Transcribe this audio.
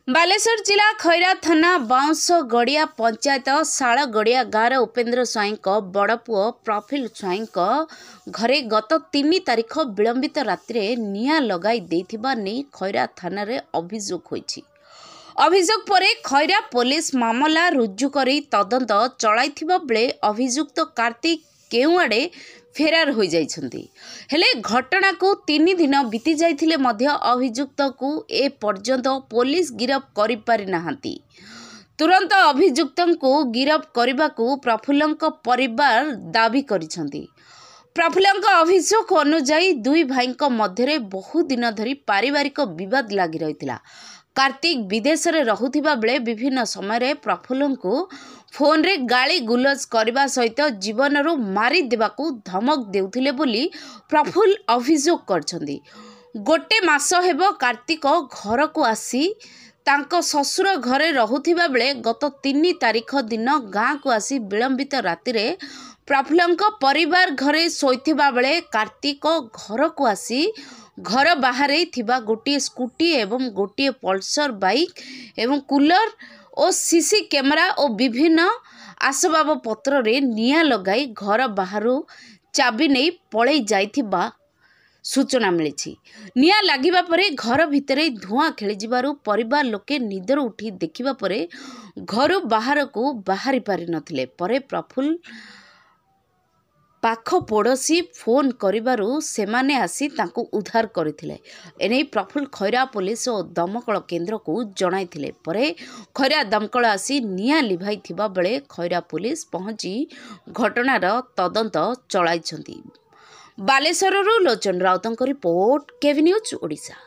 बालेश्वर जिला खैरा थाना बाउंस गड़िया पंचायत शाल गड़िया गाँव उपेन्द्र स्वाई बड़पुओ प्रफुल्ल स्वाई घरे गत 3 तारिख विलंबित राति निआं लगाई देथिबा नै खैरा थाना रे अभियोग होईछि। अभियोग परे खैरा पुलिस मामला रुजु करी तदंत चलाइथिबा बेले अभियुक्त कार्तिक केउआड़े फेरार हो जाइछन्ति। हेले घटना को 3 दिन बीती जाइथिले मध्य अभियुक्त को ए पर्यंत पुलिस गिरफ करि पारि नाहंती। तुरंत अभियुक्त को गिरफ करने प्रफुल्लंक परिवार दाबी करिसन्ति। प्रफुल्लंक अभियोग अनुसार दुई भाईक मध्य बहु दिन धरी पारिवारिक विवाद लगी रहिथिला। कार्तिक विदेश रे रहुथिबा बेले विभिन्न समय प्रफुल्ल को फोन रे गाली गुलज करने सहित जीवन रू मारी देवाकू धमक देउथिले बोली प्रफुल्ल अभियोग करछन्ती। गोटे मास हेबो कार्तिक घर को आसी तांको ससुर घरे रहुथिबा बेले गत 3 तारिख दिन गाँ को आसी विलंबित राति रे प्रफुल्लंक परिवार घरे सोइथिबा बेले कार्तिक घर को आसी घर बाहर थिबा गोटे स्कूटी एवं गोटे पल्सर बाइक एवं कूलर और सीसी कैमेरा और विभिन्न आसबाब पत्र रे निआं लगाई घर बाहर चाबी नहीं पलई जाइथिबा सूचना मिली। निआं लागिबा परे घर भितरे धुआं खेली जिबारु परिवार लोके निदर उठी देखिबा परे घर बाहर को बाहरी पारि नथिले। परे प्रफुल्ल पाख पड़ोशी फोन करिबारु सेमाने आसी तांको उद्धार करथिले। एनै प्रफुल्ल खैरा पुलिस और दमकल केन्द्र को जणाइथिले। परे खैरा दमकल आसी निआं लिभाइथिबा बेले खैरा पुलिस पहुंची घटनार तदंत चलाइछन्ती। बालेश्वरରୁ लोचन राउतଙ୍କ रिपोर्ट केवी न्यूज ओडिशा।